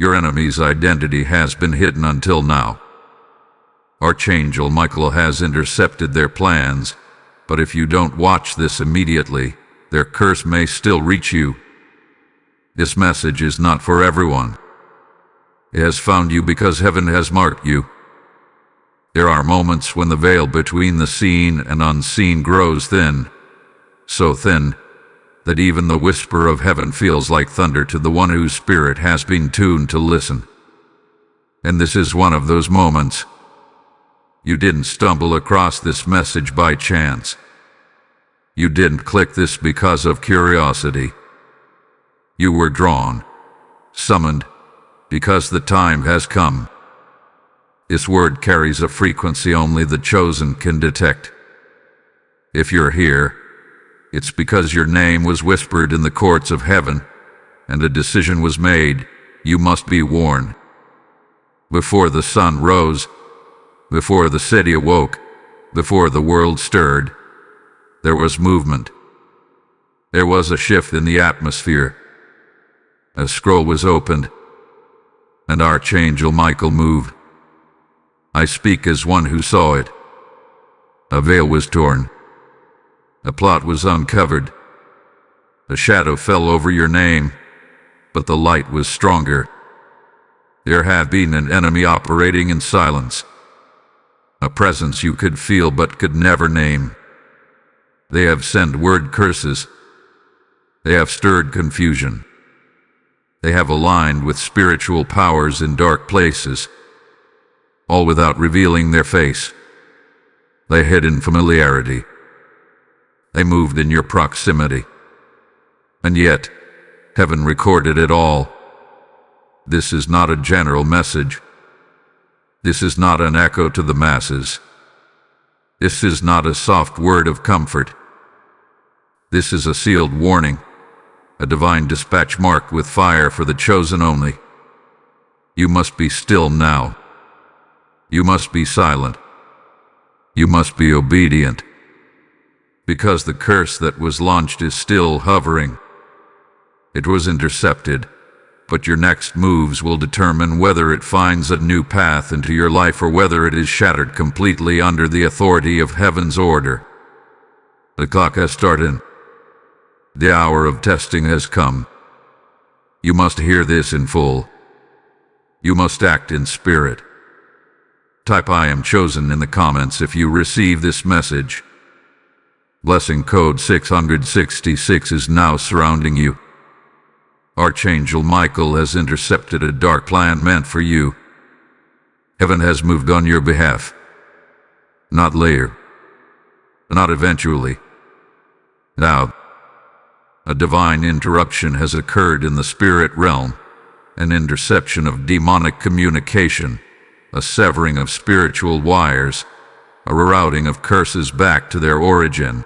Your enemy's identity has been hidden until now. Archangel Michael has intercepted their plans, but if you don't watch this immediately, their curse may still reach you. This message is not for everyone. It has found you because heaven has marked you. There are moments when the veil between the seen and unseen grows thin, so thin that even the whisper of heaven feels like thunder to the one whose spirit has been tuned to listen. And this is one of those moments. You didn't stumble across this message by chance. You didn't click this because of curiosity. You were drawn, summoned, because the time has come. This word carries a frequency only the chosen can detect. If you're here, it's because your name was whispered in the courts of heaven, and a decision was made. You must be warned. Before the sun rose, before the city awoke, before the world stirred, there was movement. There was a shift in the atmosphere. A scroll was opened, and Archangel Michael moved. I speak as one who saw it. A veil was torn. A plot was uncovered. A shadow fell over your name, but the light was stronger. There had been an enemy operating in silence, a presence you could feel but could never name. They have sent word curses. They have stirred confusion. They have aligned with spiritual powers in dark places, all without revealing their face. They hid in familiarity. They moved in your proximity. And yet, heaven recorded it all. This is not a general message. This is not an echo to the masses. This is not a soft word of comfort. This is a sealed warning, a divine dispatch marked with fire for the chosen only. You must be still now. You must be silent. You must be obedient. Because the curse that was launched is still hovering. It was intercepted, but your next moves will determine whether it finds a new path into your life or whether it is shattered completely under the authority of heaven's order. The clock has started. The hour of testing has come. You must hear this in full. You must act in spirit. Type "I am chosen" in the comments if you receive this message. Blessing code 666 is now surrounding you. Archangel Michael has intercepted a dark plan meant for you. Heaven has moved on your behalf. Not later. Not eventually. Now. A divine interruption has occurred in the spirit realm, an interception of demonic communication, a severing of spiritual wires, a rerouting of curses back to their origin.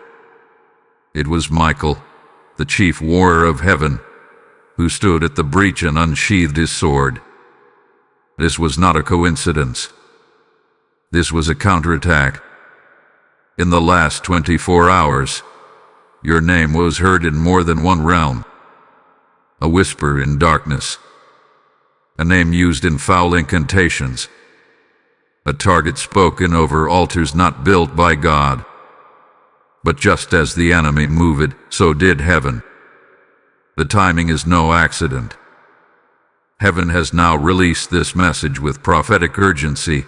It was Michael, the chief warrior of heaven, who stood at the breach and unsheathed his sword. This was not a coincidence. This was a counterattack. In the last 24 hours, your name was heard in more than one realm. A whisper in darkness. A name used in foul incantations. A target spoken over altars not built by God. But just as the enemy moved, so did heaven. The timing is no accident. Heaven has now released this message with prophetic urgency,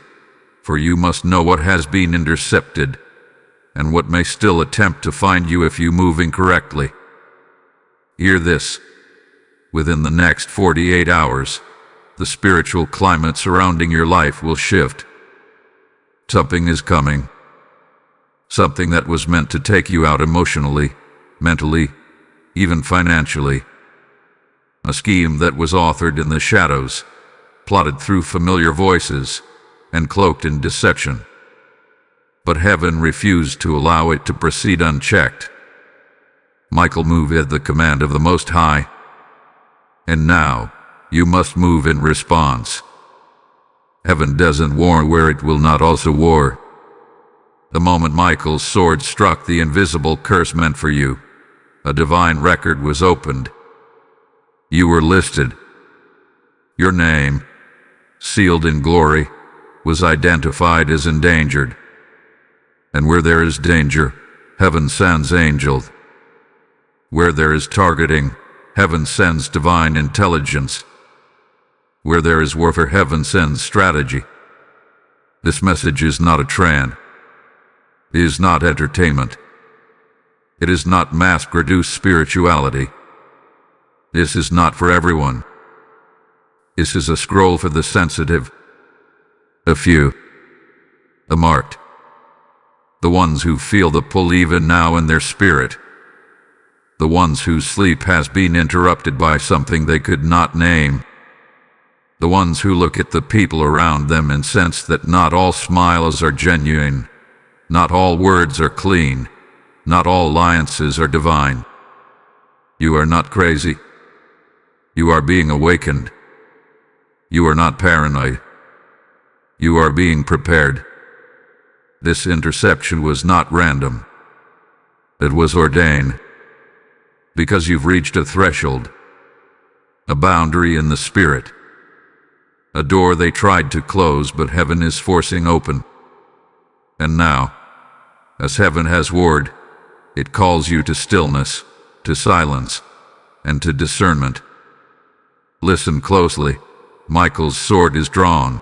for you must know what has been intercepted, and what may still attempt to find you if you move incorrectly. Hear this. Within the next 48 hours, the spiritual climate surrounding your life will shift. Something is coming. Something that was meant to take you out emotionally, mentally, even financially. A scheme that was authored in the shadows, plotted through familiar voices, and cloaked in deception. But heaven refused to allow it to proceed unchecked. Michael moved at the command of the Most High. And now, you must move in response. Heaven doesn't war where it will not also war. The moment Michael's sword struck the invisible curse meant for you, a divine record was opened. You were listed. Your name, sealed in glory, was identified as endangered. And where there is danger, heaven sends angels. Where there is targeting, heaven sends divine intelligence. Where there is warfare, heaven sends strategy. This message is not a trend. It is not entertainment. It is not mass-produced spirituality. This is not for everyone. This is a scroll for the sensitive, a few, the marked, the ones who feel the pull even now in their spirit, the ones whose sleep has been interrupted by something they could not name, the ones who look at the people around them and sense that not all smiles are genuine, not all words are clean, not all alliances are divine. You are not crazy. You are being awakened. You are not paranoid. You are being prepared. This interception was not random. It was ordained. Because you've reached a threshold, a boundary in the spirit, a door they tried to close but heaven is forcing open. And now, as heaven has warned, it calls you to stillness, to silence, and to discernment. Listen closely. Michael's sword is drawn.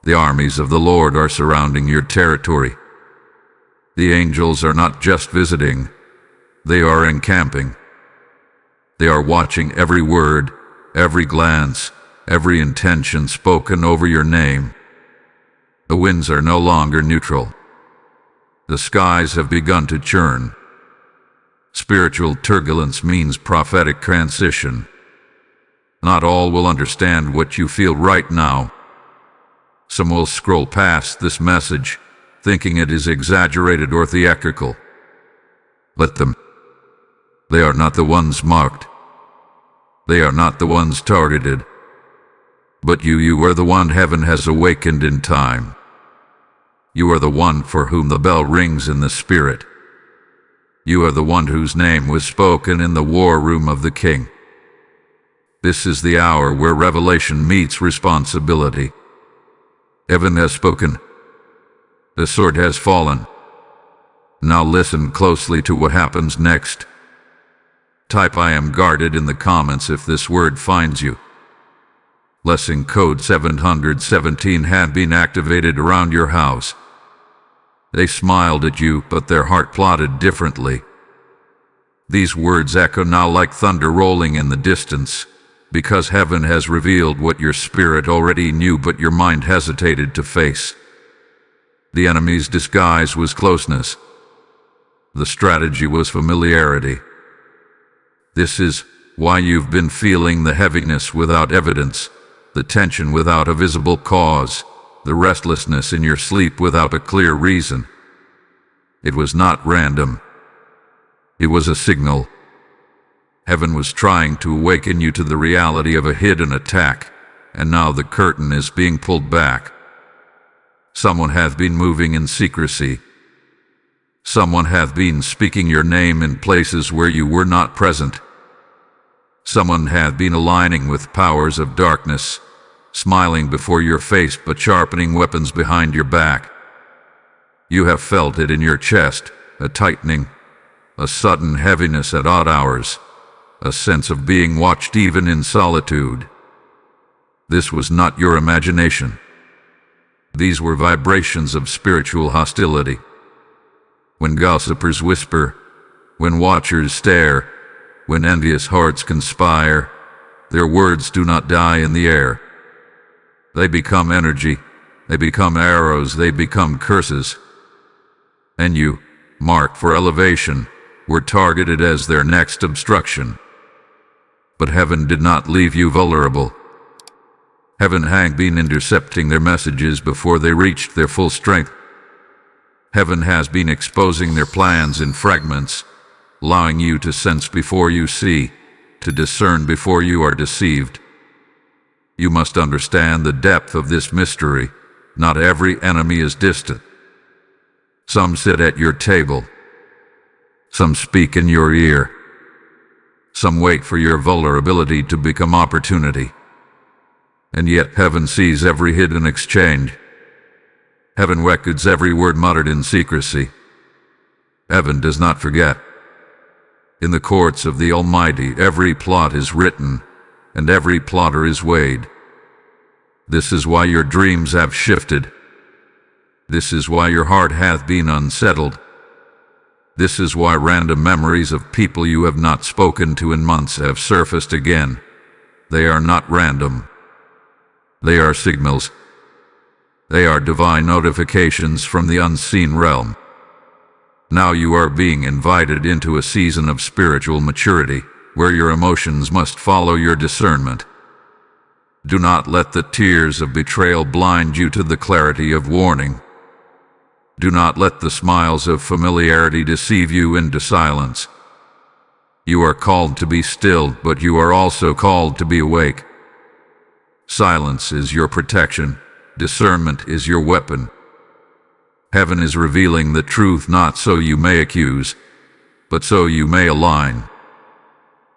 The armies of the Lord are surrounding your territory. The angels are not just visiting, they are encamping. They are watching every word, every glance, every intention spoken over your name. The winds are no longer neutral. The skies have begun to churn. Spiritual turbulence means prophetic transition. Not all will understand what you feel right now. Some will scroll past this message, thinking it is exaggerated or theatrical. Let them. They are not the ones marked. They are not the ones targeted. But you are the one heaven has awakened in time. You are the one for whom the bell rings in the spirit. You are the one whose name was spoken in the war room of the king. This is the hour where revelation meets responsibility. Heaven has spoken. The sword has fallen. Now listen closely to what happens next. Type "I am guarded" in the comments if this word finds you. Blessing code 717 had been activated around your house. They smiled at you, but their heart plotted differently. These words echo now like thunder rolling in the distance, because heaven has revealed what your spirit already knew but your mind hesitated to face. The enemy's disguise was closeness. The strategy was familiarity. This is why you've been feeling the heaviness without evidence, the tension without a visible cause, the restlessness in your sleep without a clear reason. It was not random. It was a signal. Heaven was trying to awaken you to the reality of a hidden attack, and now the curtain is being pulled back. Someone hath been moving in secrecy. Someone hath been speaking your name in places where you were not present. Someone hath been aligning with powers of darkness, smiling before your face but sharpening weapons behind your back. You have felt it in your chest, a tightening, a sudden heaviness at odd hours, a sense of being watched even in solitude. This was not your imagination. These were vibrations of spiritual hostility. When gossipers whisper, when watchers stare, when envious hearts conspire, their words do not die in the air. They become energy, they become arrows, they become curses. And you, marked for elevation, were targeted as their next obstruction. But heaven did not leave you vulnerable. Heaven had been intercepting their messages before they reached their full strength. Heaven has been exposing their plans in fragments, allowing you to sense before you see, to discern before you are deceived. You must understand the depth of this mystery. Not every enemy is distant. Some sit at your table. Some speak in your ear. Some wait for your vulnerability to become opportunity. And yet heaven sees every hidden exchange. Heaven records every word muttered in secrecy. Heaven does not forget. In the courts of the Almighty every plot is written, and every plotter is weighed. This is why your dreams have shifted. This is why your heart hath been unsettled. This is why random memories of people you have not spoken to in months have surfaced again. They are not random. They are signals. They are divine notifications from the unseen realm. Now you are being invited into a season of spiritual maturity, where your emotions must follow your discernment. Do not let the tears of betrayal blind you to the clarity of warning. Do not let the smiles of familiarity deceive you into silence. You are called to be still, but you are also called to be awake. Silence is your protection. Discernment is your weapon. Heaven is revealing the truth not so you may accuse, but so you may align.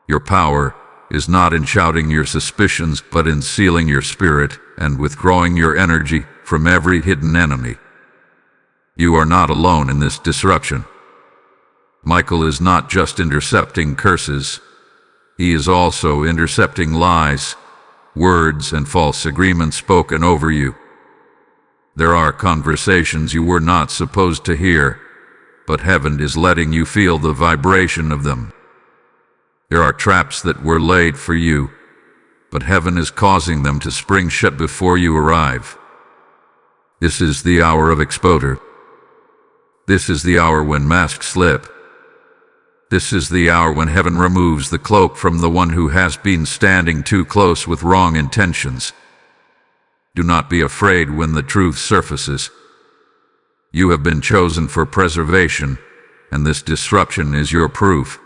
Your power is not in shouting your suspicions, but in sealing your spirit and withdrawing your energy from every hidden enemy. You are not alone in this disruption. Michael is not just intercepting curses. He is also intercepting lies, words, and false agreements spoken over you. There are conversations you were not supposed to hear, but heaven is letting you feel the vibration of them. There are traps that were laid for you, but heaven is causing them to spring shut before you arrive. This is the hour of exposure. This is the hour when masks slip. This is the hour when heaven removes the cloak from the one who has been standing too close with wrong intentions. Do not be afraid when the truth surfaces. You have been chosen for preservation, and this disruption is your proof.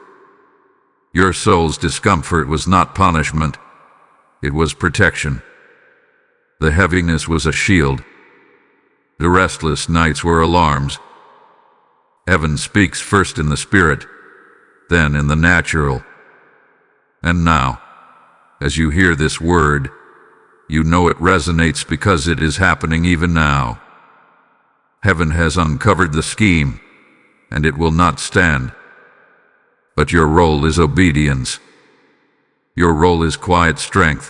Your soul's discomfort was not punishment, it was protection. The heaviness was a shield. The restless nights were alarms. Heaven speaks first in the spirit, then in the natural. And now, as you hear this word, you know it resonates because it is happening even now. Heaven has uncovered the scheme, and it will not stand. But your role is obedience. Your role is quiet strength.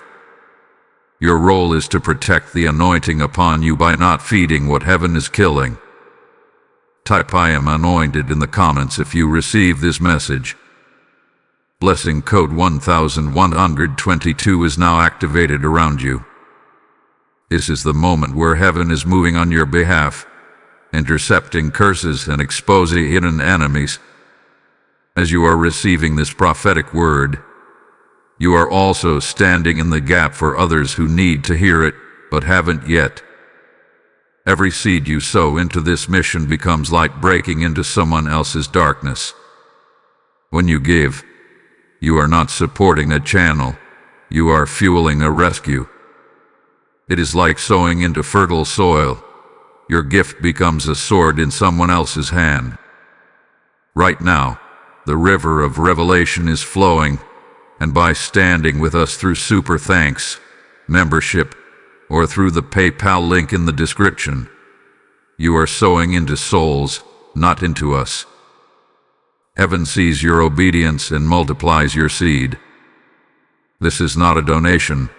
Your role is to protect the anointing upon you by not feeding what heaven is killing. Type "I am anointed" in the comments if you receive this message. Blessing code 1122 is now activated around you. This is the moment where heaven is moving on your behalf, intercepting curses and exposing hidden enemies. As you are receiving this prophetic word, you are also standing in the gap for others who need to hear it, but haven't yet. Every seed you sow into this mission becomes light breaking into someone else's darkness. When you give, you are not supporting a channel, you are fueling a rescue. It is like sowing into fertile soil. Your gift becomes a sword in someone else's hand. Right now, the river of revelation is flowing, and by standing with us through Super Thanks, membership, or through the PayPal link in the description, you are sowing into souls, not into us. Heaven sees your obedience and multiplies your seed. This is not a donation.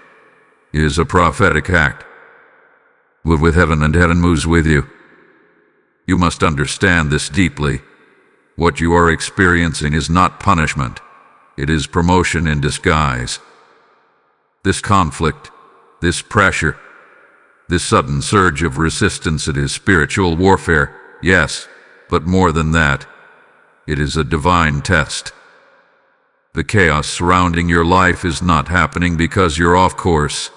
It is a prophetic act. Move with heaven and heaven moves with you. You must understand this deeply. What you are experiencing is not punishment. It is promotion in disguise. This conflict, this pressure, this sudden surge of resistance, it is spiritual warfare, yes, but more than that. It is a divine test. The chaos surrounding your life is not happening because you're off course.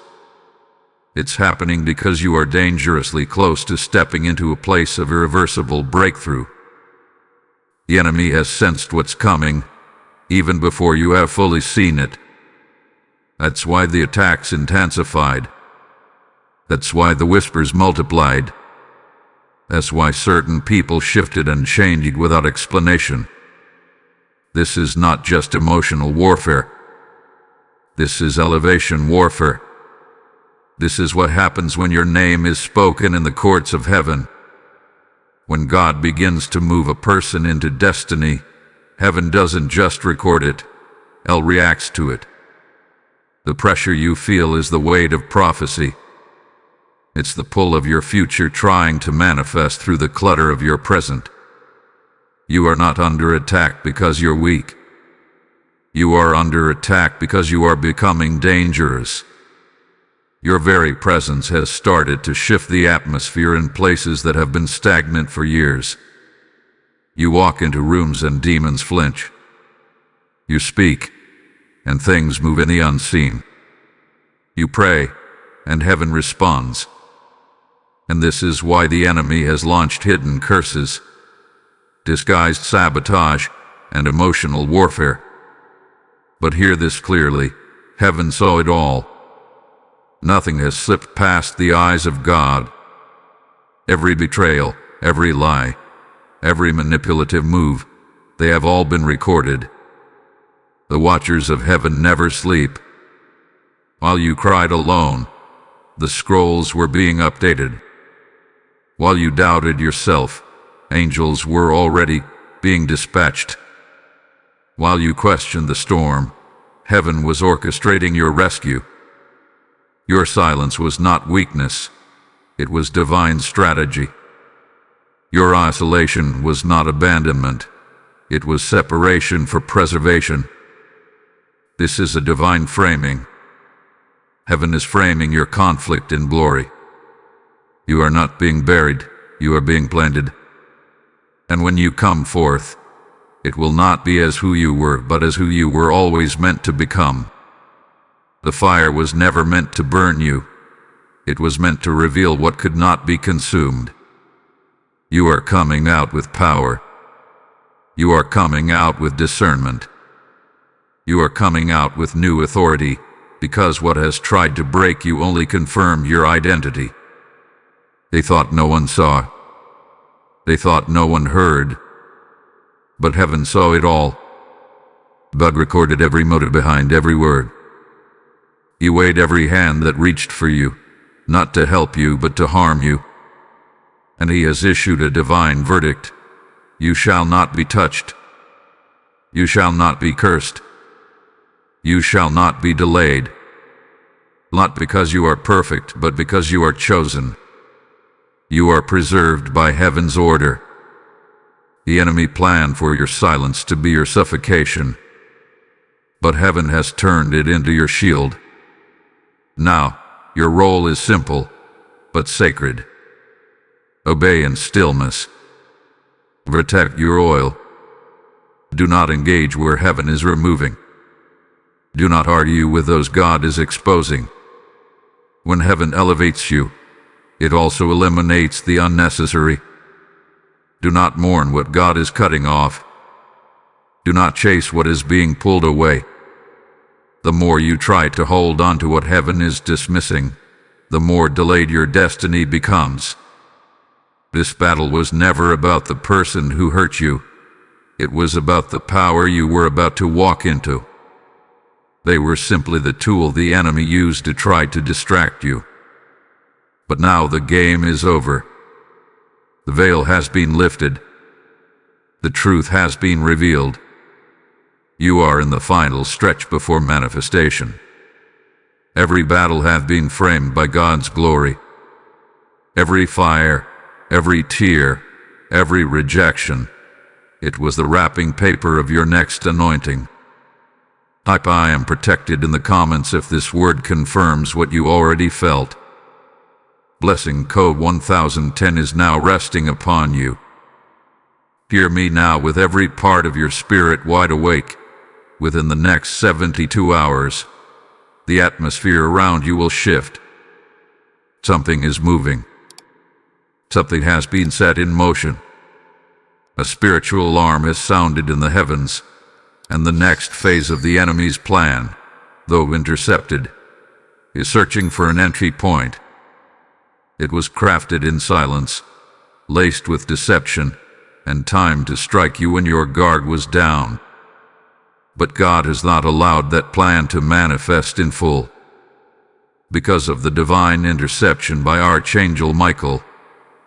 It's happening because you are dangerously close to stepping into a place of irreversible breakthrough. The enemy has sensed what's coming, even before you have fully seen it. That's why the attacks intensified. That's why the whispers multiplied. That's why certain people shifted and changed without explanation. This is not just emotional warfare. This is elevation warfare. This is what happens when your name is spoken in the courts of heaven. When God begins to move a person into destiny, heaven doesn't just record it, hell reacts to it. The pressure you feel is the weight of prophecy. It's the pull of your future trying to manifest through the clutter of your present. You are not under attack because you're weak. You are under attack because you are becoming dangerous. Your very presence has started to shift the atmosphere in places that have been stagnant for years. You walk into rooms and demons flinch. You speak, and things move in the unseen. You pray, and heaven responds. And this is why the enemy has launched hidden curses, disguised sabotage, and emotional warfare. But hear this clearly, heaven saw it all. Nothing has slipped past the eyes of God. Every betrayal, every lie, every manipulative move, they have all been recorded. The watchers of heaven never sleep. While you cried alone, the scrolls were being updated. While you doubted yourself, angels were already being dispatched. While you questioned the storm, heaven was orchestrating your rescue. Your silence was not weakness, it was divine strategy. Your isolation was not abandonment, it was separation for preservation. This is a divine framing. Heaven is framing your conflict in glory. You are not being buried, you are being planted. And when you come forth, it will not be as who you were, but as who you were always meant to become. The fire was never meant to burn you. It was meant to reveal what could not be consumed. You are coming out with power. You are coming out with discernment. You are coming out with new authority, because what has tried to break you only confirmed your identity. They thought no one saw. They thought no one heard. But heaven saw it all. God recorded every motive behind every word. He weighed every hand that reached for you, not to help you, but to harm you. And he has issued a divine verdict. You shall not be touched. You shall not be cursed. You shall not be delayed. Not because you are perfect, but because you are chosen. You are preserved by heaven's order. The enemy planned for your silence to be your suffocation, but heaven has turned it into your shield. Now, your role is simple, but sacred. Obey in stillness. Protect your oil. Do not engage where heaven is removing. Do not argue with those God is exposing. When heaven elevates you, it also eliminates the unnecessary. Do not mourn what God is cutting off. Do not chase what is being pulled away. The more you try to hold on to what heaven is dismissing, the more delayed your destiny becomes. This battle was never about the person who hurt you. It was about the power you were about to walk into. They were simply the tool the enemy used to try to distract you. But now the game is over. The veil has been lifted. The truth has been revealed. You are in the final stretch before manifestation. Every battle hath been framed by God's glory. Every fire, every tear, every rejection, it was the wrapping paper of your next anointing. Type I am protected in the comments if this word confirms what you already felt. Blessing code 1010 is now resting upon you. Hear me now with every part of your spirit wide awake. Within the next 72 hours, the atmosphere around you will shift. Something is moving. Something has been set in motion. A spiritual alarm has sounded in the heavens, and the next phase of the enemy's plan, though intercepted, is searching for an entry point. It was crafted in silence, laced with deception, and timed to strike you when your guard was down. But God has not allowed that plan to manifest in full. Because of the divine interception by Archangel Michael,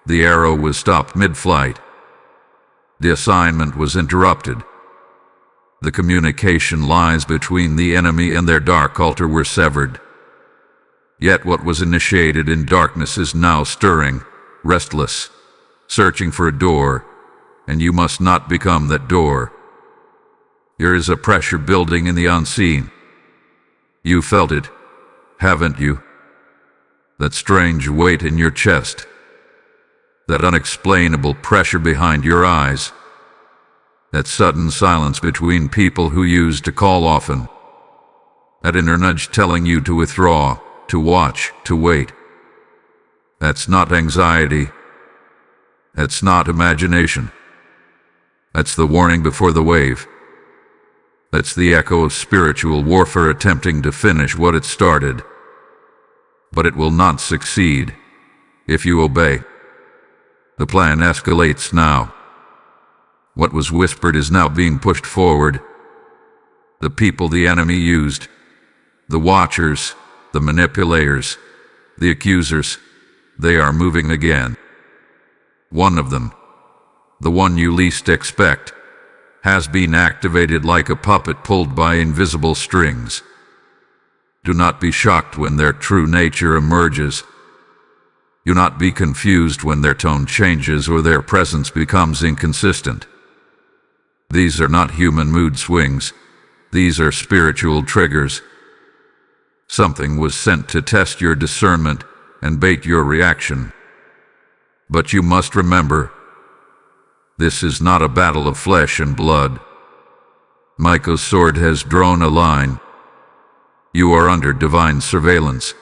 the arrow was stopped mid-flight. The assignment was interrupted. The communication lines between the enemy and their dark altar were severed. Yet what was initiated in darkness is now stirring, restless, searching for a door, and you must not become that door. There is a pressure building in the unseen. You felt it, haven't you? That strange weight in your chest. That unexplainable pressure behind your eyes. That sudden silence between people who used to call often. That inner nudge telling you to withdraw, to watch, to wait. That's not anxiety. That's not imagination. That's the warning before the wave. That's the echo of spiritual warfare attempting to finish what it started. But it will not succeed if you obey. The plan escalates now. What was whispered is now being pushed forward. The people the enemy used, the watchers, the manipulators, the accusers, they are moving again. One of them, the one you least expect, has been activated like a puppet pulled by invisible strings. Do not be shocked when their true nature emerges. Do not be confused when their tone changes or their presence becomes inconsistent. These are not human mood swings. These are spiritual triggers. Something was sent to test your discernment and bait your reaction. But you must remember, this is not a battle of flesh and blood. Michael's sword has drawn a line. You are under divine surveillance.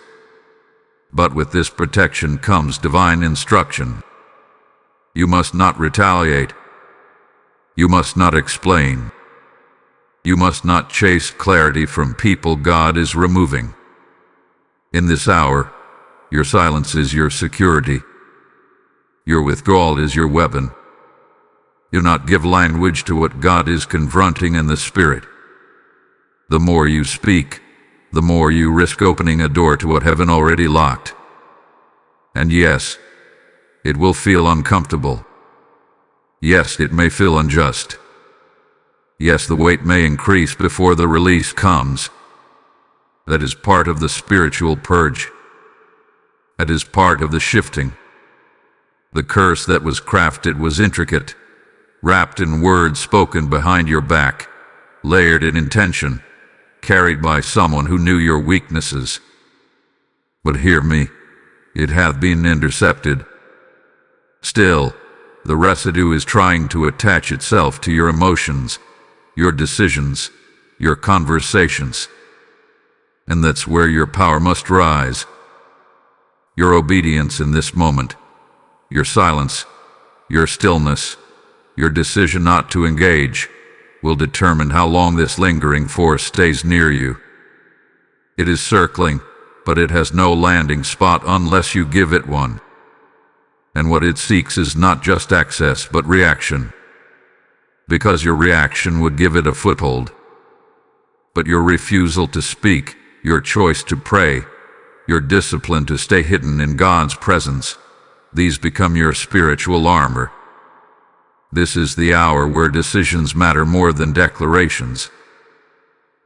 But with this protection comes divine instruction. You must not retaliate. You must not explain. You must not chase clarity from people God is removing. In this hour, your silence is your security. Your withdrawal is your weapon. Do not give language to what God is confronting in the Spirit. The more you speak, the more you risk opening a door to what heaven already locked. And yes, it will feel uncomfortable. Yes, it may feel unjust. Yes, the weight may increase before the release comes. That is part of the spiritual purge. That is part of the shifting. The curse that was crafted was intricate, wrapped in words spoken behind your back, layered in intention, carried by someone who knew your weaknesses. But hear me, it hath been intercepted. Still, the residue is trying to attach itself to your emotions, your decisions, your conversations. And that's where your power must rise. Your obedience in this moment, your silence, your stillness, your decision not to engage, will determine how long this lingering force stays near you. It is circling, but it has no landing spot unless you give it one. And what it seeks is not just access, but reaction. Because your reaction would give it a foothold. But your refusal to speak, your choice to pray, your discipline to stay hidden in God's presence, these become your spiritual armor. This is the hour where decisions matter more than declarations.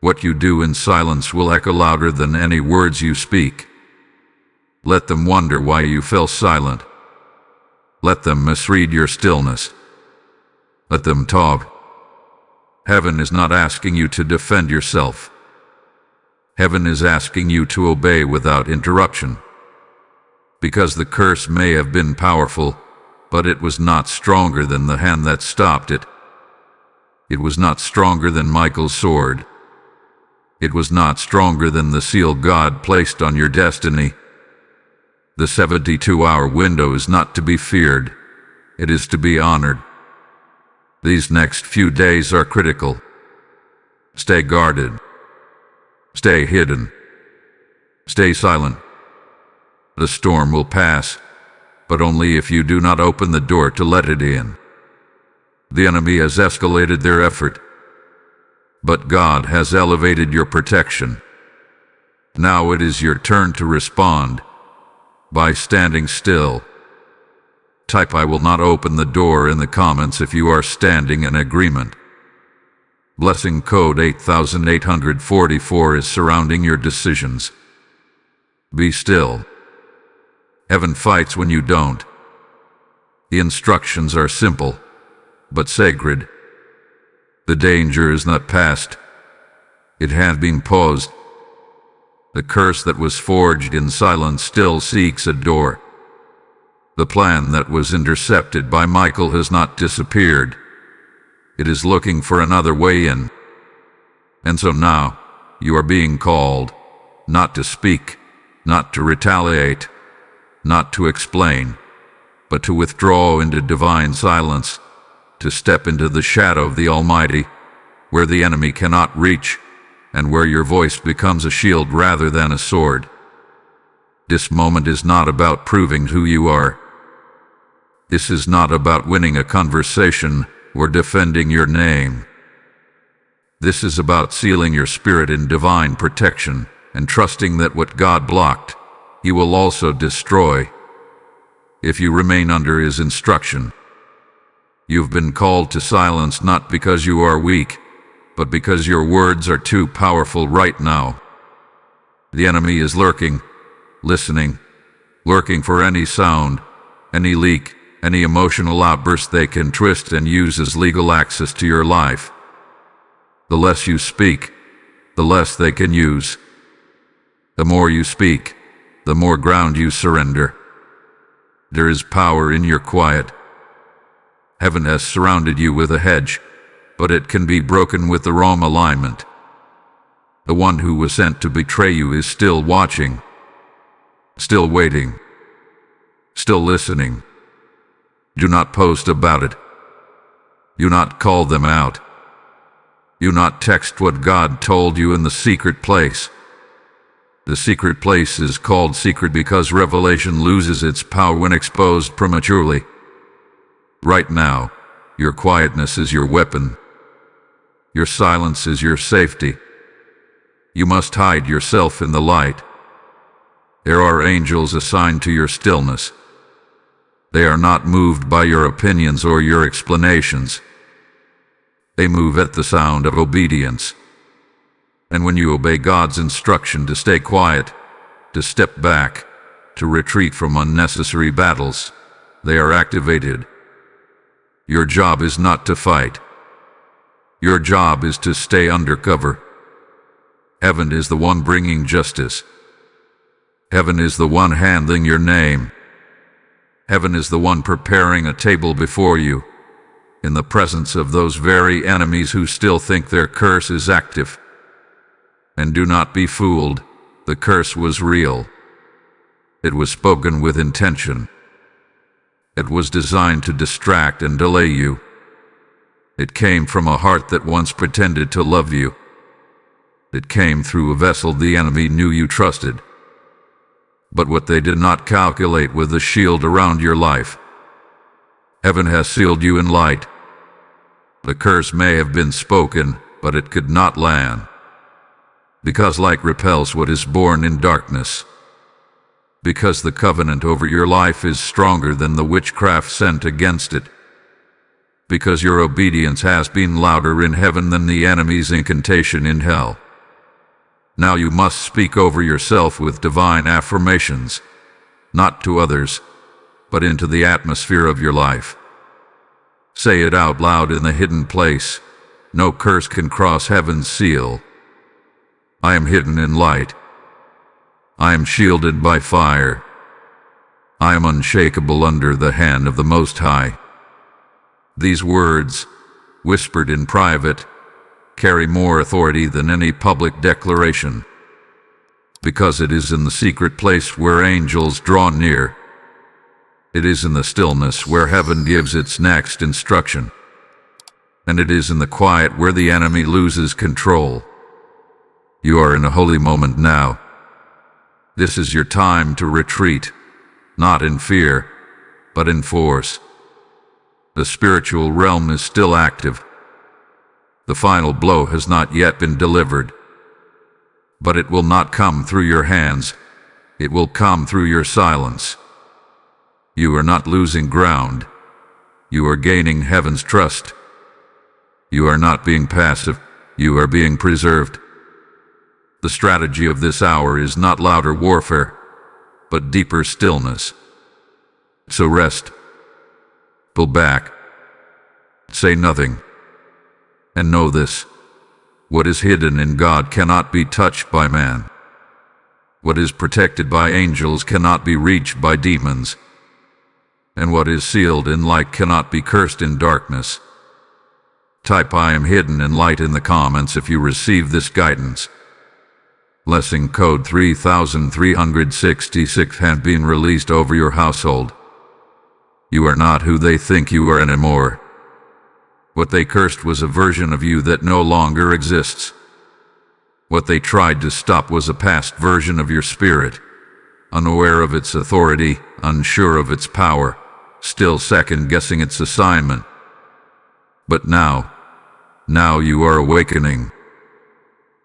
What you do in silence will echo louder than any words you speak. Let them wonder why you fell silent. Let them misread your stillness. Let them talk. Heaven is not asking you to defend yourself. Heaven is asking you to obey without interruption. Because the curse may have been powerful, but it was not stronger than the hand that stopped it. It was not stronger than Michael's sword. It was not stronger than the seal God placed on your destiny. The 72-hour window is not to be feared. It is to be honored. These next few days are critical. Stay guarded. Stay hidden. Stay silent. The storm will pass, but only if you do not open the door to let it in. The enemy has escalated their effort, but God has elevated your protection. Now it is your turn to respond by standing still. Type "I will not open the door" in the comments if you are standing in agreement. Blessing code 8844 is surrounding your decisions. Be still. Heaven fights when you don't. The instructions are simple, but sacred. The danger is not past. It has been paused. The curse that was forged in silence still seeks a door. The plan that was intercepted by Michael has not disappeared. It is looking for another way in. And so now, you are being called, not to speak, not to retaliate, not to explain, but to withdraw into divine silence, to step into the shadow of the Almighty, where the enemy cannot reach, and where your voice becomes a shield rather than a sword. This moment is not about proving who you are. This is not about winning a conversation or defending your name. This is about sealing your spirit in divine protection and trusting that what God blocked, He will also destroy. If you remain under His instruction, you've been called to silence not because you are weak, but because your words are too powerful right now. The enemy is lurking, listening, lurking for any sound, any leak, any emotional outburst they can twist and use as legal access to your life. The less you speak, the less they can use. The more you speak, the more ground you surrender. There is power in your quiet. Heaven has surrounded you with a hedge, but it can be broken with the wrong alignment. The one who was sent to betray you is still watching, still waiting, still listening. Do not post about it. Do not call them out. Do not text what God told you in the secret place. The secret place is called secret because revelation loses its power when exposed prematurely. Right now, your quietness is your weapon. Your silence is your safety. You must hide yourself in the light. There are angels assigned to your stillness. They are not moved by your opinions or your explanations. They move at the sound of obedience. And when you obey God's instruction to stay quiet, to step back, to retreat from unnecessary battles, they are activated. Your job is not to fight. Your job is to stay undercover. Heaven is the one bringing justice. Heaven is the one handling your name. Heaven is the one preparing a table before you, in the presence of those very enemies who still think their curse is active. And do not be fooled, the curse was real. It was spoken with intention. It was designed to distract and delay you. It came from a heart that once pretended to love you. It came through a vessel the enemy knew you trusted. But what they did not calculate was the shield around your life. Heaven has sealed you in light. The curse may have been spoken, but it could not land. Because light repels what is born in darkness. Because the covenant over your life is stronger than the witchcraft sent against it. Because your obedience has been louder in heaven than the enemy's incantation in hell. Now you must speak over yourself with divine affirmations, not to others, but into the atmosphere of your life. Say it out loud in the hidden place. No curse can cross heaven's seal. I am hidden in light. I am shielded by fire. I am unshakable under the hand of the Most High. These words, whispered in private, carry more authority than any public declaration, because it is in the secret place where angels draw near. It is in the stillness where heaven gives its next instruction. And it is in the quiet where the enemy loses control. You are in a holy moment now. This is your time to retreat, not in fear, but in force. The spiritual realm is still active. The final blow has not yet been delivered. But it will not come through your hands. It will come through your silence. You are not losing ground. You are gaining heaven's trust. You are not being passive. You are being preserved. The strategy of this hour is not louder warfare, but deeper stillness. So rest. Pull back. Say nothing. And know this: what is hidden in God cannot be touched by man. What is protected by angels cannot be reached by demons. And what is sealed in light cannot be cursed in darkness. Type "I am hidden in light" in the comments if you receive this guidance. Blessing code 3366 has been released over your household. You are not who they think you are anymore. What they cursed was a version of you that no longer exists. What they tried to stop was a past version of your spirit, unaware of its authority, unsure of its power, still second-guessing its assignment. But now you are awakening.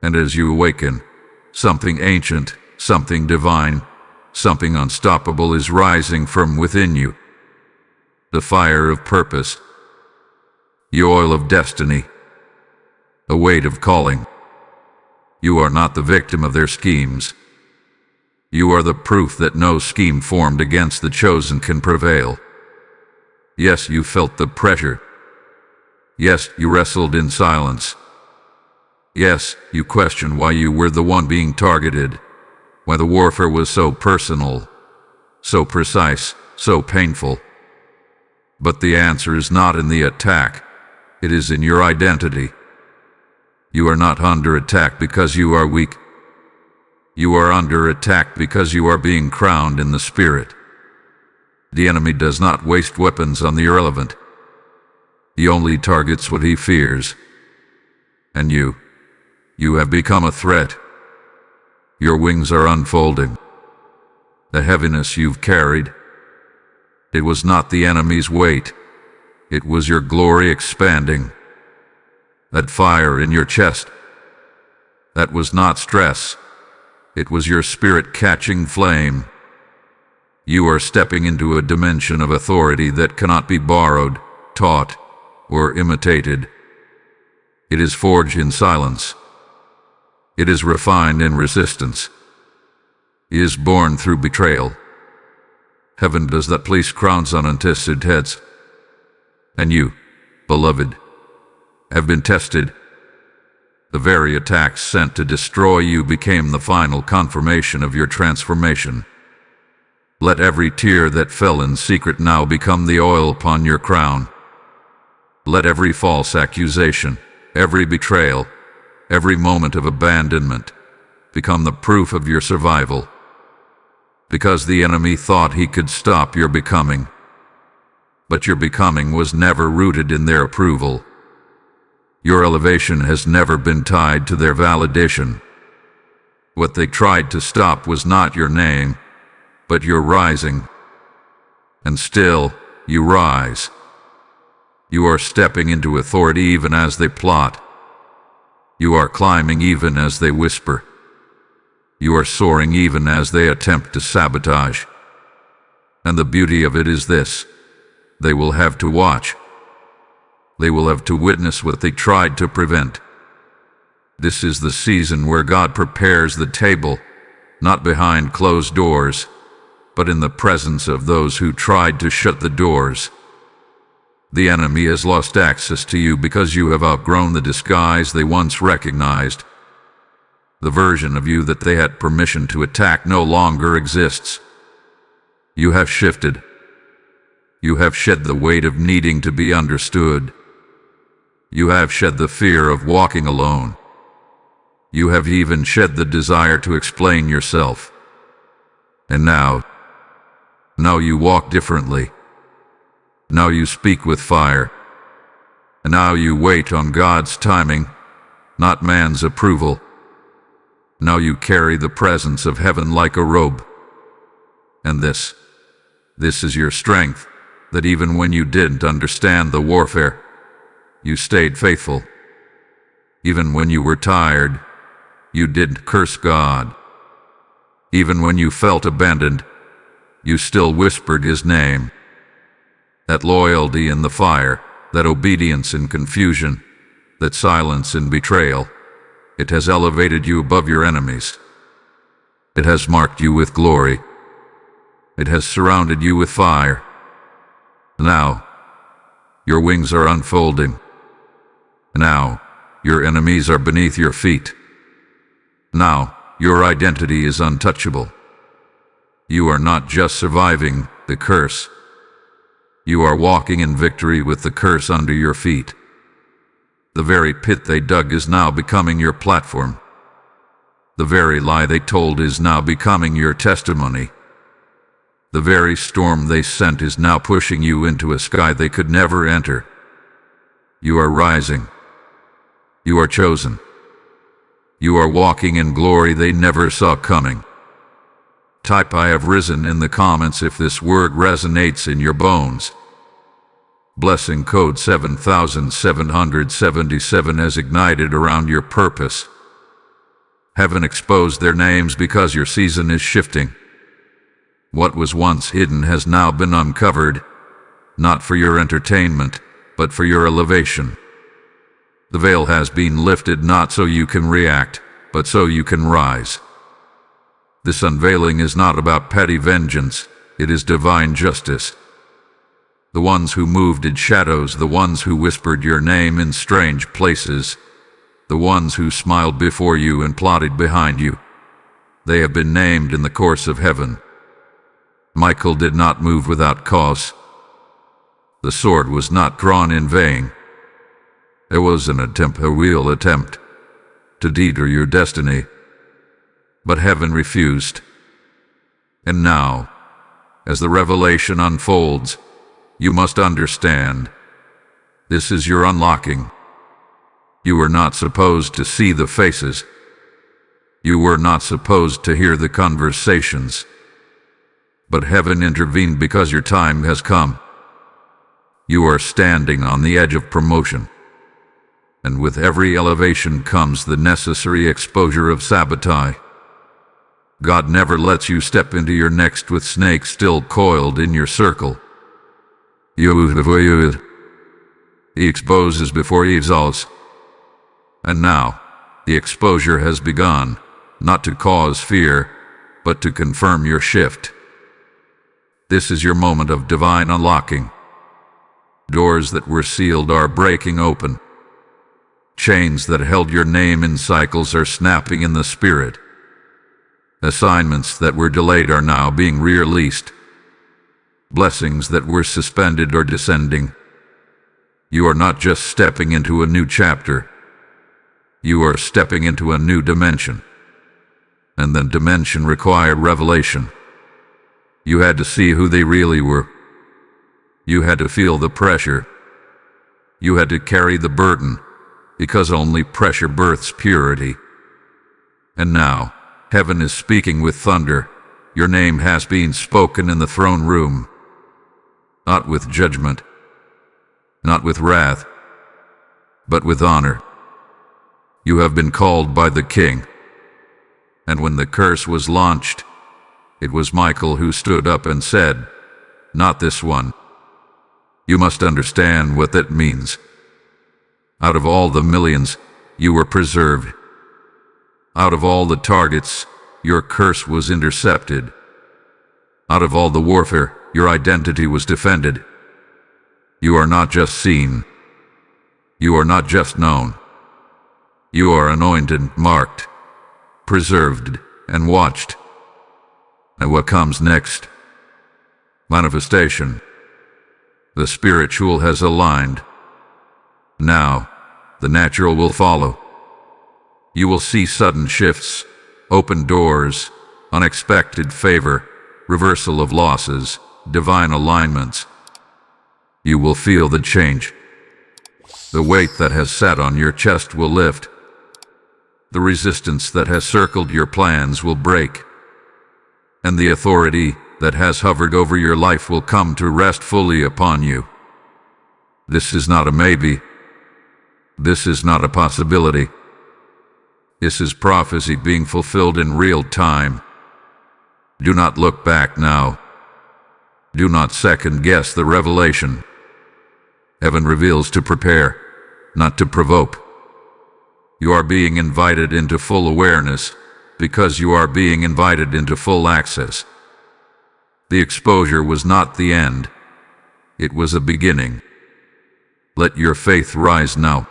And as you awaken, something ancient, something divine, something unstoppable is rising from within you. The fire of purpose, the oil of destiny, a weight of calling. You are not the victim of their schemes. You are the proof that no scheme formed against the chosen can prevail. Yes, you felt the pressure. Yes, you wrestled in silence. Yes, you questioned why you were the one being targeted, why the warfare was so personal, so precise, so painful. But the answer is not in the attack. It is in your identity. You are not under attack because you are weak. You are under attack because you are being crowned in the Spirit. The enemy does not waste weapons on the irrelevant. He only targets what he fears. And you have become a threat. Your wings are unfolding. The heaviness you've carried, it was not the enemy's weight. It was your glory expanding. That fire in your chest, that was not stress. It was your spirit catching flame. You are stepping into a dimension of authority that cannot be borrowed, taught, or imitated. It is forged in silence. It is refined in resistance. It is born through betrayal. Heaven does not place crowns on untested heads. And you, beloved, have been tested. The very attacks sent to destroy you became the final confirmation of your transformation. Let every tear that fell in secret now become the oil upon your crown. Let every false accusation, every betrayal, every moment of abandonment become the proof of your survival. Because the enemy thought he could stop your becoming. But your becoming was never rooted in their approval. Your elevation has never been tied to their validation. What they tried to stop was not your name, but your rising. And still, you rise. You are stepping into authority even as they plot. You are climbing even as they whisper. You are soaring even as they attempt to sabotage. And the beauty of it is this: they will have to watch. They will have to witness what they tried to prevent. This is the season where God prepares the table, not behind closed doors, but in the presence of those who tried to shut the doors. The enemy has lost access to you because you have outgrown the disguise they once recognized. The version of you that they had permission to attack no longer exists. You have shifted. You have shed the weight of needing to be understood. You have shed the fear of walking alone. You have even shed the desire to explain yourself. And now you walk differently. Now you speak with fire. And now you wait on God's timing, not man's approval. Now you carry the presence of heaven like a robe. And this is your strength, that even when you didn't understand the warfare, you stayed faithful. Even when you were tired, You didn't curse God. Even when you felt abandoned, you still whispered His name. That loyalty in the fire, that obedience in confusion, that silence in betrayal, it has elevated you above your enemies. It has marked you with glory. It has surrounded you with fire. Now, your wings are unfolding. Now, your enemies are beneath your feet. Now, your identity is untouchable. You are not just surviving the curse. You are walking in victory with the curse under your feet. The very pit they dug is now becoming your platform. The very lie they told is now becoming your testimony. The very storm they sent is now pushing you into a sky they could never enter. You are rising. You are chosen. You are walking in glory they never saw coming. Type "I have risen" in the comments if this word resonates in your bones. Blessing code 7777 has ignited around your purpose. Heaven exposed their names because your season is shifting. What was once hidden has now been uncovered, not for your entertainment, but for your elevation. The veil has been lifted not so you can react, but so you can rise. This unveiling is not about petty vengeance, it is divine justice. The ones who moved in shadows, the ones who whispered your name in strange places, the ones who smiled before you and plotted behind you, they have been named in the course of heaven. Michael did not move without cause. The sword was not drawn in vain. There was a real attempt, to deter your destiny. But heaven refused. And now, as the revelation unfolds, you must understand, this is your unlocking. You were not supposed to see the faces. You were not supposed to hear the conversations. But heaven intervened because your time has come. You are standing on the edge of promotion. And with every elevation comes the necessary exposure of sabotage. God never lets you step into your next with snakes still coiled in your circle. He exposes before he exalts. And now, the exposure has begun, not to cause fear, but to confirm your shift. This is your moment of divine unlocking. Doors that were sealed are breaking open. Chains that held your name in cycles are snapping in the spirit. Assignments that were delayed are now being released. Blessings that were suspended are descending. You are not just stepping into a new chapter. You are stepping into a new dimension. And that dimension required revelation. You had to see who they really were. You had to feel the pressure. You had to carry the burden, because only pressure births purity. And now, heaven is speaking with thunder. Your name has been spoken in the throne room. Not with judgment, not with wrath, but with honor. You have been called by the King. And when the curse was launched, it was Michael who stood up and said, "Not this one." You must understand what that means. Out of all the millions, you were preserved. Out of all the targets, your curse was intercepted. Out of all the warfare, your identity was defended. You are not just seen. You are not just known. You are anointed, marked, preserved, and watched. And what comes next? Manifestation. The spiritual has aligned. Now, the natural will follow. You will see sudden shifts, open doors, unexpected favor, reversal of losses, divine alignments. You will feel the change. The weight that has sat on your chest will lift. The resistance that has circled your plans will break. And the authority that has hovered over your life will come to rest fully upon you. This is not a maybe. This is not a possibility. This is prophecy being fulfilled in real time. Do not look back now. Do not second-guess the revelation. Heaven reveals to prepare, not to provoke. You are being invited into full awareness because you are being invited into full access. The exposure was not the end. It was a beginning. Let your faith rise now.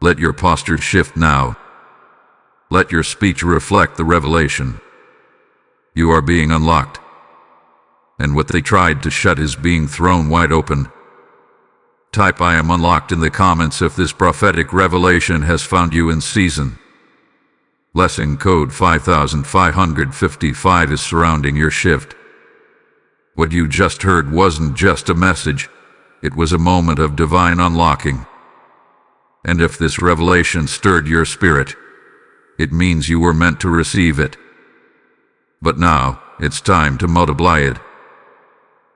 Let your posture shift now. Let your speech reflect the revelation. You are being unlocked. And what they tried to shut is being thrown wide open. Type "I am unlocked" in the comments if this prophetic revelation has found you in season. Blessing code 5555 is surrounding your shift. What you just heard wasn't just a message, it was a moment of divine unlocking. And if this revelation stirred your spirit, it means you were meant to receive it. But now, it's time to multiply it.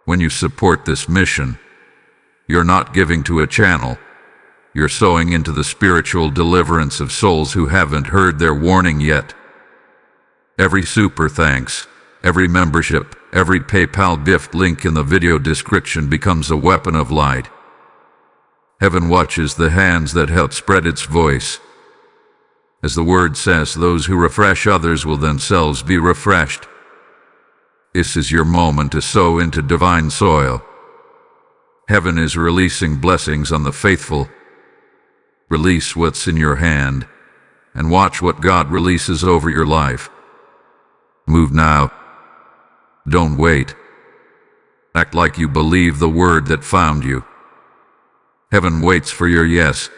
When you support this mission, you're not giving to a channel. You're sowing into the spiritual deliverance of souls who haven't heard their warning yet. Every super thanks, every membership, every PayPal gift link in the video description becomes a weapon of light. Heaven watches the hands that help spread its voice. As the word says, those who refresh others will themselves be refreshed. This is your moment to sow into divine soil. Heaven is releasing blessings on the faithful. Release what's in your hand, and watch what God releases over your life. Move now. Don't wait. Act like you believe the word that found you. Heaven waits for your yes.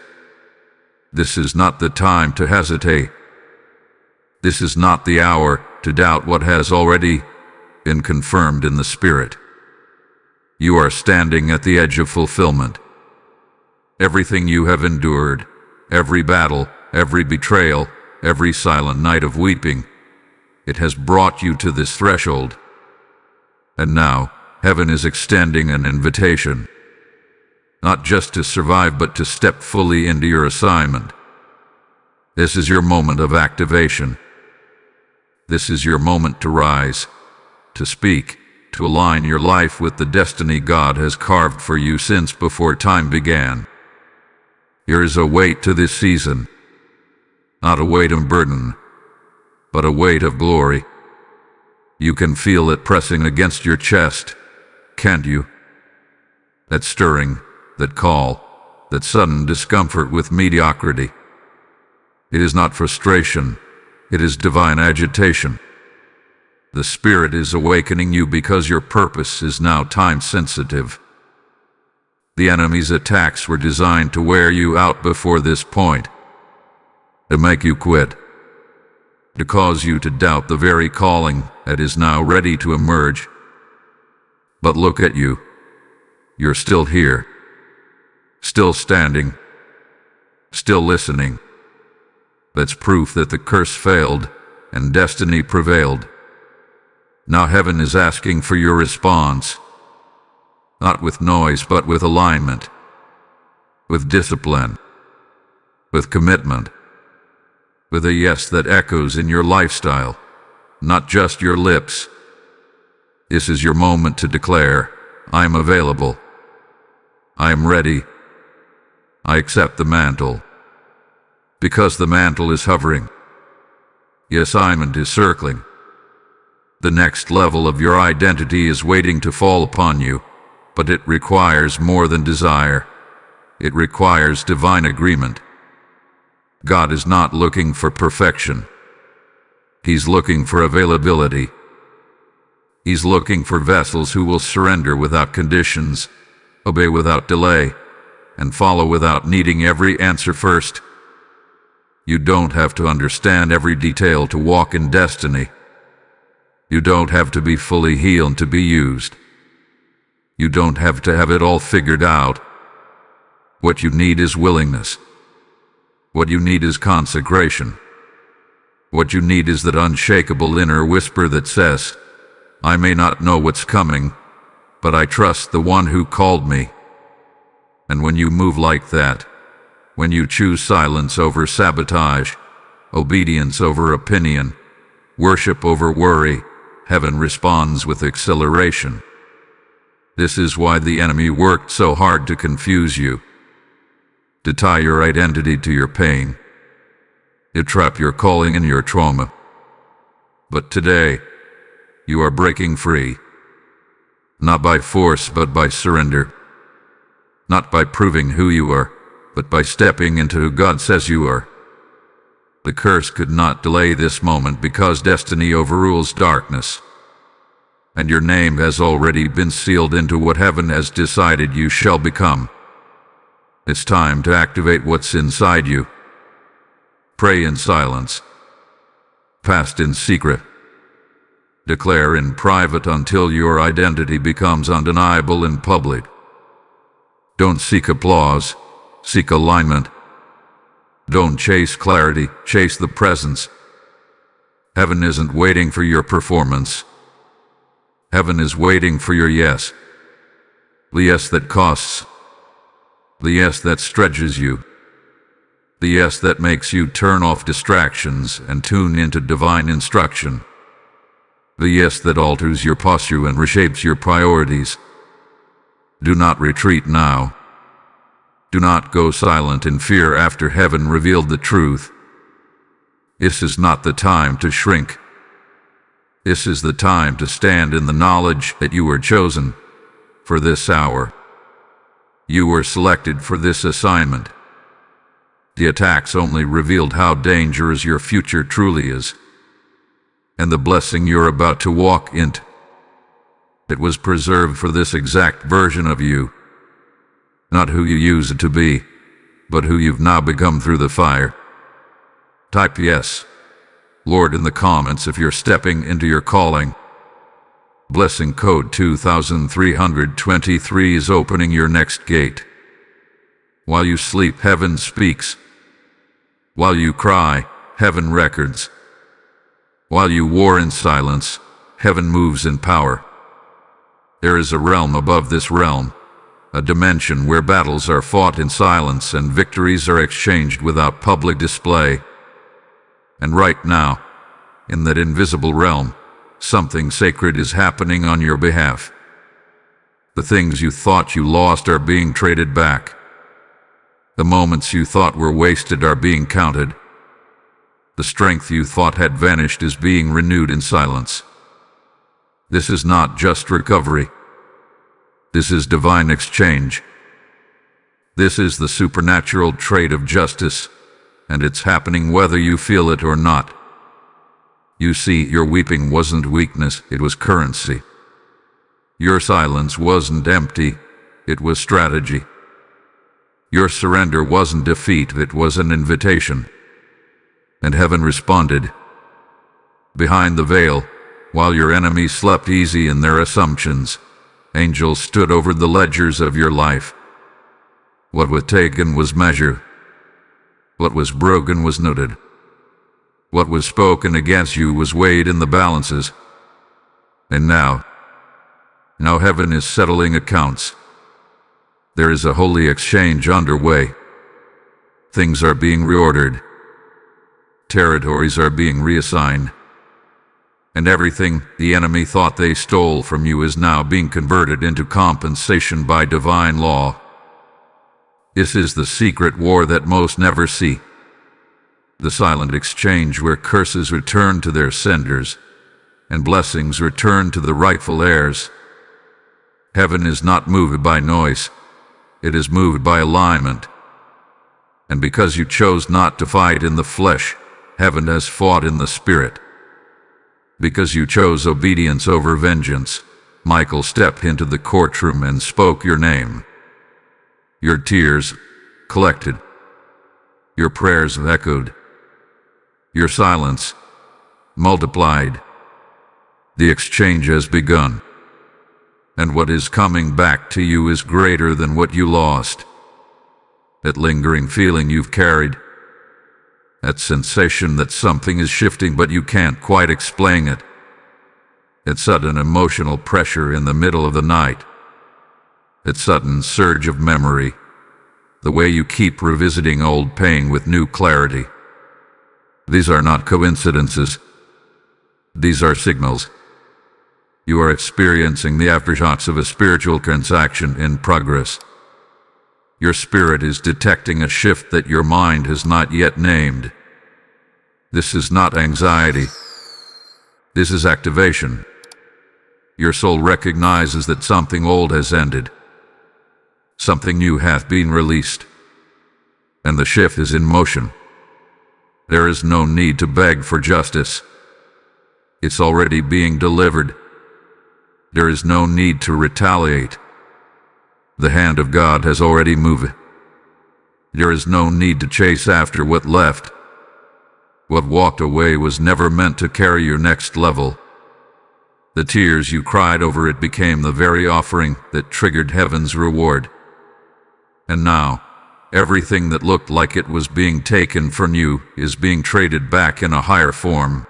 This is not the time to hesitate. This is not the hour to doubt what has already been confirmed in the Spirit. You are standing at the edge of fulfillment. Everything you have endured, every battle, every betrayal, every silent night of weeping, it has brought you to this threshold. And now, heaven is extending an invitation. Not just to survive, but to step fully into your assignment. This is your moment of activation. This is your moment to rise, to speak, to align your life with the destiny God has carved for you since before time began. Here is a weight to this season. Not a weight of burden, but a weight of glory. You can feel it pressing against your chest, can't you? That stirring, that call, that sudden discomfort with mediocrity. It is not frustration, it is divine agitation. The Spirit is awakening you because your purpose is now time-sensitive. The enemy's attacks were designed to wear you out before this point, to make you quit, to cause you to doubt the very calling that is now ready to emerge. But look at you. You're still here, still standing, still listening. That's proof that the curse failed and destiny prevailed. Now heaven is asking for your response, not with noise but with alignment, with discipline, with commitment, with a yes that echoes in your lifestyle, not just your lips. This is your moment to declare, I am available. I am ready. I accept the mantle. Because the mantle is hovering. The assignment is circling. The next level of your identity is waiting to fall upon you, but it requires more than desire. It requires divine agreement. God is not looking for perfection. He's looking for availability. He's looking for vessels who will surrender without conditions, obey without delay, and follow without needing every answer first. You don't have to understand every detail to walk in destiny. You don't have to be fully healed to be used. You don't have to have it all figured out. What you need is willingness. What you need is consecration. What you need is that unshakable inner whisper that says, I may not know what's coming, but I trust the one who called me. And when you move like that, when you choose silence over sabotage, obedience over opinion, worship over worry, heaven responds with acceleration. This is why the enemy worked so hard to confuse you, to tie your identity to your pain, to trap your calling in your trauma. But today, you are breaking free, not by force but by surrender, not by proving who you are, but by stepping into who God says you are. The curse could not delay this moment because destiny overrules darkness, and your name has already been sealed into what heaven has decided you shall become. It's time to activate what's inside you. Pray in silence. Fast in secret. Declare in private until your identity becomes undeniable in public. Don't seek applause, seek alignment. Don't chase clarity, chase the presence. Heaven isn't waiting for your performance. Heaven is waiting for your yes. The yes that costs. The yes that stretches you. The yes that makes you turn off distractions and tune into divine instruction. The yes that alters your posture and reshapes your priorities. Do not retreat now. Do not go silent in fear after heaven revealed the truth. This is not the time to shrink. This is the time to stand in the knowledge that you were chosen for this hour. You were selected for this assignment. The attacks only revealed how dangerous your future truly is, and the blessing you're about to walk into. It was preserved for this exact version of you, not who you used to be, but who you've now become through the fire. Type yes, Lord, in the comments if you're stepping into your calling. Blessing code 2323 is opening your next gate. While you sleep, heaven speaks. While you cry, heaven records. While you war in silence, heaven moves in power. There is a realm above this realm, a dimension where battles are fought in silence and victories are exchanged without public display. And right now, in that invisible realm, something sacred is happening on your behalf. The things you thought you lost are being traded back. The moments you thought were wasted are being counted. The strength you thought had vanished is being renewed in silence. This is not just recovery. This is divine exchange. This is the supernatural trade of justice, and it's happening whether you feel it or not. You see, your weeping wasn't weakness, it was currency. Your silence wasn't empty, it was strategy. Your surrender wasn't defeat, it was an invitation. And heaven responded. Behind the veil, while your enemies slept easy in their assumptions, angels stood over the ledgers of your life. What was taken was measured. What was broken was noted. What was spoken against you was weighed in the balances. And now heaven is settling accounts. There is a holy exchange underway. Things are being reordered. Territories are being reassigned. And everything the enemy thought they stole from you is now being converted into compensation by divine law. This is the secret war that most never see. The silent exchange where curses return to their senders and blessings return to the rightful heirs. Heaven is not moved by noise. It is moved by alignment. And because you chose not to fight in the flesh, heaven has fought in the spirit. Because you chose obedience over vengeance, Michael stepped into the courtroom and spoke your name. Your tears collected. Your prayers echoed. Your silence multiplied. The exchange has begun. And what is coming back to you is greater than what you lost. That lingering feeling you've carried. That sensation that something is shifting but you can't quite explain it. That sudden emotional pressure in the middle of the night. That sudden surge of memory. The way you keep revisiting old pain with new clarity. These are not coincidences. These are signals. You are experiencing the aftershocks of a spiritual transaction in progress. Your spirit is detecting a shift that your mind has not yet named. This is not anxiety. This is activation. Your soul recognizes that something old has ended. Something new hath been released. And the shift is in motion. There is no need to beg for justice. It's already being delivered. There is no need to retaliate. The hand of God has already moved. There is no need to chase after what left. What walked away was never meant to carry your next level. The tears you cried over it became the very offering that triggered heaven's reward. And now, everything that looked like it was being taken from you is being traded back in a higher form.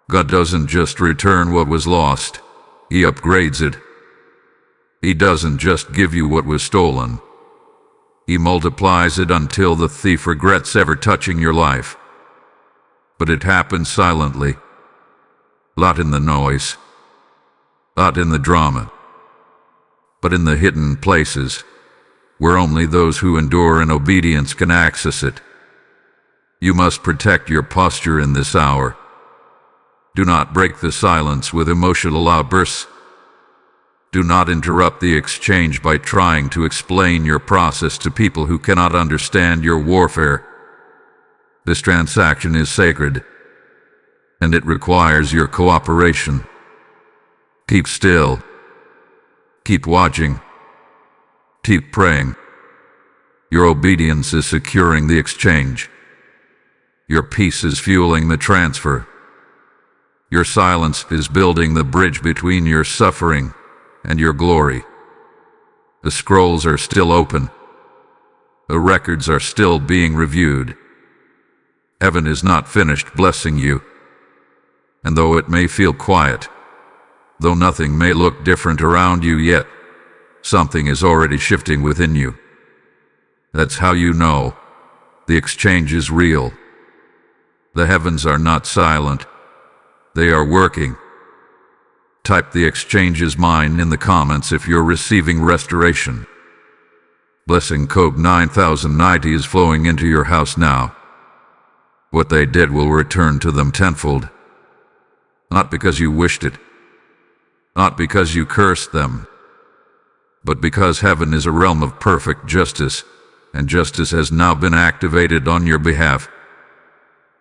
God doesn't just return what was lost, He upgrades it. He doesn't just give you what was stolen. He multiplies it until the thief regrets ever touching your life. But it happens silently, not in the noise, not in the drama, but in the hidden places, where only those who endure in obedience can access it. You must protect your posture in this hour. Do not break the silence with emotional outbursts. Do not interrupt the exchange by trying to explain your process to people who cannot understand your warfare. This transaction is sacred, and it requires your cooperation. Keep still. Keep watching. Keep praying. Your obedience is securing the exchange. Your peace is fueling the transfer. Your silence is building the bridge between your suffering and your glory. The scrolls are still open. The records are still being reviewed. Heaven is not finished blessing you. And though it may feel quiet, though nothing may look different around you yet, something is already shifting within you. That's how you know the exchange is real. The heavens are not silent. They are working. Type "the exchange is mine" in the comments if you're receiving restoration. Blessing code 9090 is flowing into your house now. What they did will return to them tenfold. Not because you wished it, not because you cursed them, but because heaven is a realm of perfect justice, and justice has now been activated on your behalf.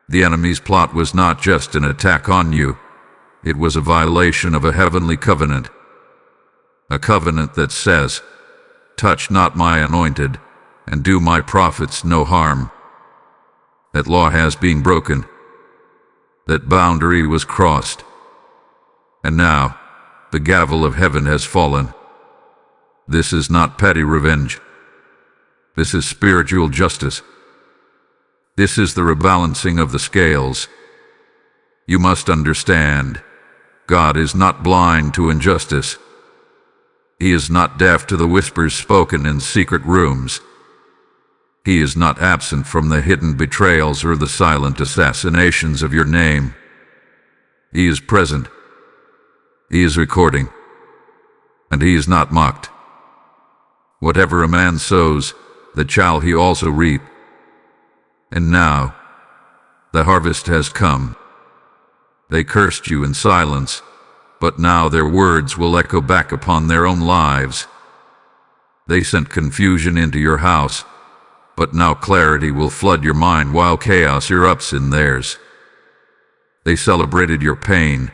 The enemy's plot was not just an attack on you. It was a violation of a heavenly covenant. A covenant that says, "Touch not my anointed, and do my prophets no harm." That law has been broken. That boundary was crossed. And now, the gavel of heaven has fallen. This is not petty revenge. This is spiritual justice. This is the rebalancing of the scales. You must understand, God is not blind to injustice. He is not deaf to the whispers spoken in secret rooms. He is not absent from the hidden betrayals or the silent assassinations of your name. He is present. He is recording. And He is not mocked. Whatever a man sows, that shall he also reap. And now, the harvest has come. They cursed you in silence, but now their words will echo back upon their own lives. They sent confusion into your house, but now clarity will flood your mind while chaos erupts in theirs. They celebrated your pain,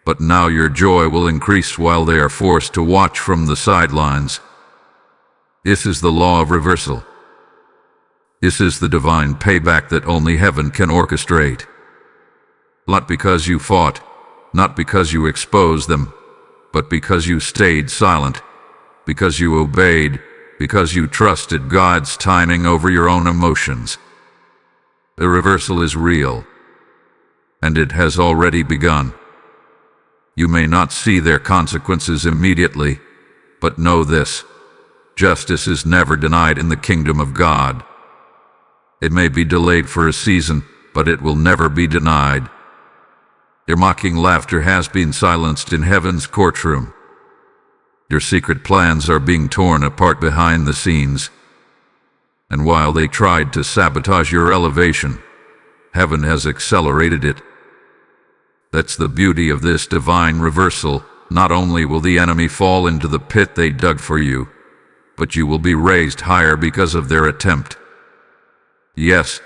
but now your joy will increase while they are forced to watch from the sidelines. This is the law of reversal. This is the divine payback that only heaven can orchestrate. Not because you fought, not because you exposed them, but because you stayed silent, because you obeyed, because you trusted God's timing over your own emotions. The reversal is real, and it has already begun. You may not see their consequences immediately, but know this: justice is never denied in the kingdom of God. It may be delayed for a season, but it will never be denied. Their mocking laughter has been silenced in heaven's courtroom. Your secret plans are being torn apart behind the scenes. And while they tried to sabotage your elevation, heaven has accelerated it. That's the beauty of this divine reversal. Not only will the enemy fall into the pit they dug for you, but you will be raised higher because of their attempt. Yes,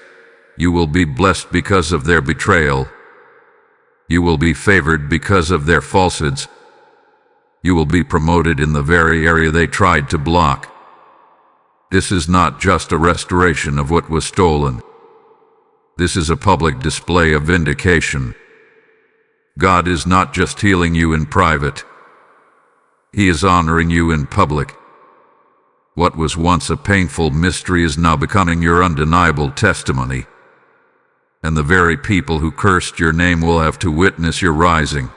you will be blessed because of their betrayal. You will be favored because of their falsehoods. You will be promoted in the very area they tried to block. This is not just a restoration of what was stolen. This is a public display of vindication. God is not just healing you in private. He is honoring you in public. What was once a painful mystery is now becoming your undeniable testimony. And the very people who cursed your name will have to witness your rising.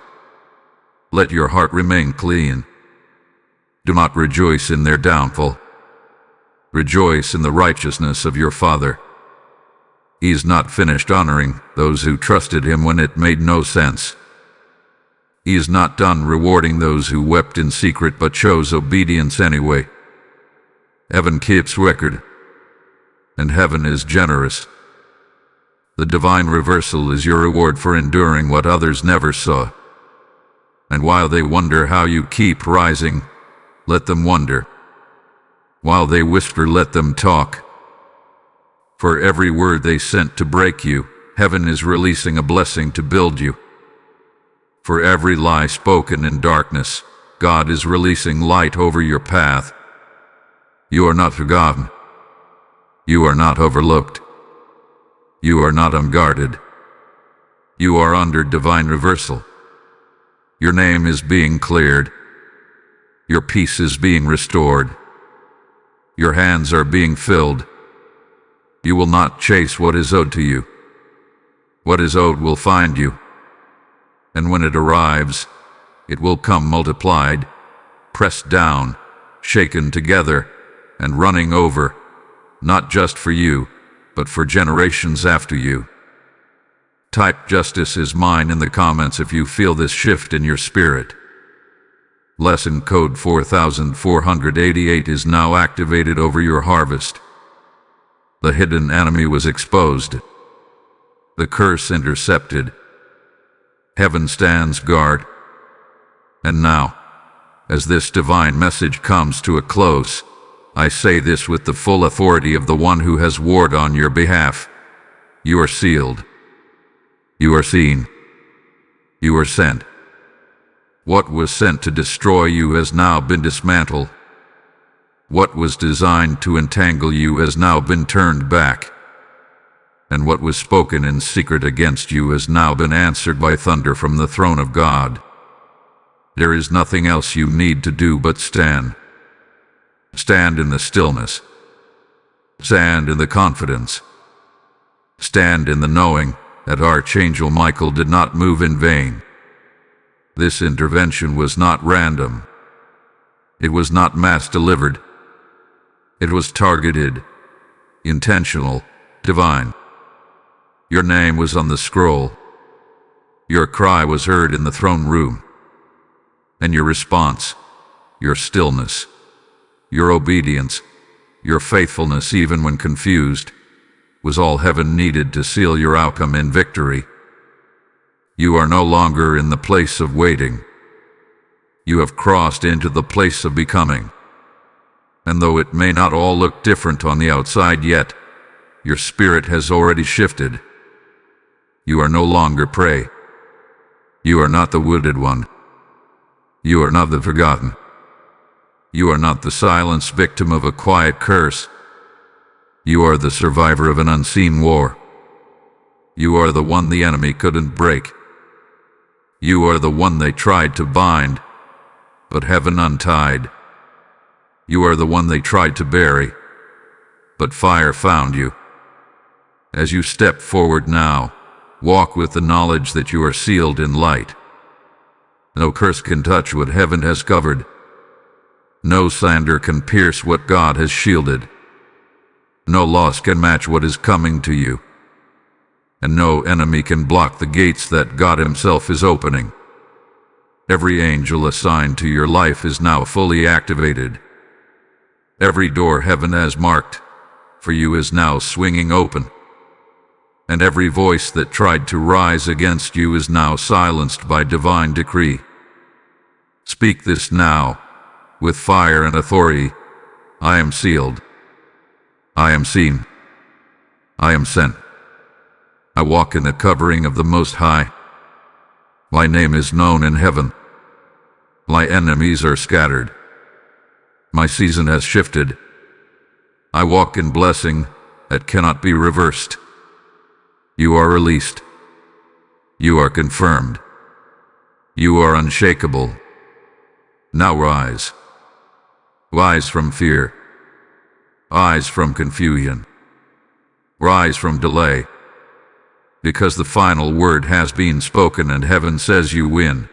Let your heart remain clean. Do not rejoice in their downfall. Rejoice in the righteousness of your Father. He is not finished honoring those who trusted him when it made no sense. He is not done rewarding those who wept in secret but chose obedience anyway. Heaven keeps record, and heaven is generous. The divine reversal is your reward for enduring what others never saw. And while they wonder how you keep rising, let them wonder. While they whisper, let them talk. For every word they sent to break you, heaven is releasing a blessing to build you. For every lie spoken in darkness, God is releasing light over your path. You are not forgotten. You are not overlooked. You are not unguarded. You are under divine reversal. Your name is being cleared. Your peace is being restored. Your hands are being filled. You will not chase what is owed to you. What is owed will find you. And when it arrives, it will come multiplied, pressed down, shaken together, and running over, not just for you, but for generations after you. Type "Justice is mine" in the comments if you feel this shift in your spirit. Lesson code 4488 is now activated over your harvest. The hidden enemy was exposed. The curse intercepted. Heaven stands guard. And now, as this divine message comes to a close, I say this with the full authority of the one who has warred on your behalf. You are sealed. You are seen. You are sent. What was sent to destroy you has now been dismantled. What was designed to entangle you has now been turned back. And what was spoken in secret against you has now been answered by thunder from the throne of God. There is nothing else you need to do but stand. Stand in the stillness. Stand in the confidence. Stand in the knowing that Archangel Michael did not move in vain. This intervention was not random. It was not mass-delivered. It was targeted, intentional, divine. Your name was on the scroll. Your cry was heard in the throne room. And your response, your stillness, your obedience, your faithfulness even when confused, was all heaven needed to seal your outcome in victory. You are no longer in the place of waiting. You have crossed into the place of becoming. And though it may not all look different on the outside yet, your spirit has already shifted. You are no longer prey. You are not the wounded one. You are not the forgotten. You are not the silenced victim of a quiet curse. You are the survivor of an unseen war. You are the one the enemy couldn't break. You are the one they tried to bind, but heaven untied. You are the one they tried to bury, but fire found you. As you step forward now, walk with the knowledge that you are sealed in light. No curse can touch what heaven has covered. No slander can pierce what God has shielded. No loss can match what is coming to you. and no enemy can block the gates that God Himself is opening. Every angel assigned to your life is now fully activated. Every door heaven has marked for you is now swinging open. And every voice that tried to rise against you is now silenced by divine decree. Speak this now, with fire and authority. I am sealed. I am seen. I am sent. I walk in the covering of the Most High. My name is known in heaven. My enemies are scattered. My season has shifted. I walk in blessing that cannot be reversed. You are released. You are confirmed. You are unshakable. Now rise. Rise from fear. Rise from confusion. Rise from delay. Because the final word has been spoken and heaven says you win.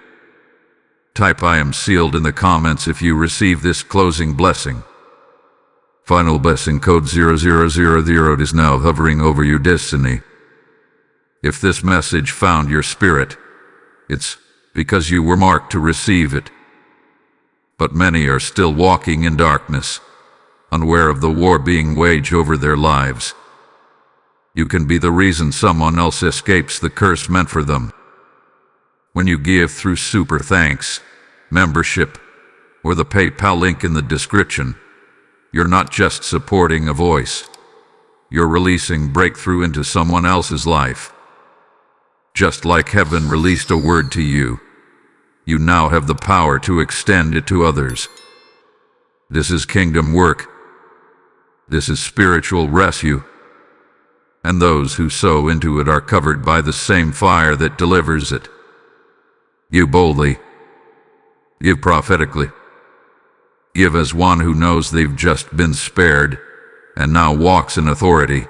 Type I am sealed in the comments if you receive this closing blessing. Final blessing code 0000 is now hovering over your destiny. If this message found your spirit, it's because you were marked to receive it. But many are still walking in darkness, unaware of the war being waged over their lives. You can be the reason someone else escapes the curse meant for them. When you give through super thanks, membership, or the PayPal link in the description, you're not just supporting a voice. You're releasing breakthrough into someone else's life. Just like heaven released a word to you, you now have the power to extend it to others. This is kingdom work. This is spiritual rescue. And those who sow into it are covered by the same fire that delivers it. Give boldly. Give prophetically. Give as one who knows they've just been spared and now walks in authority.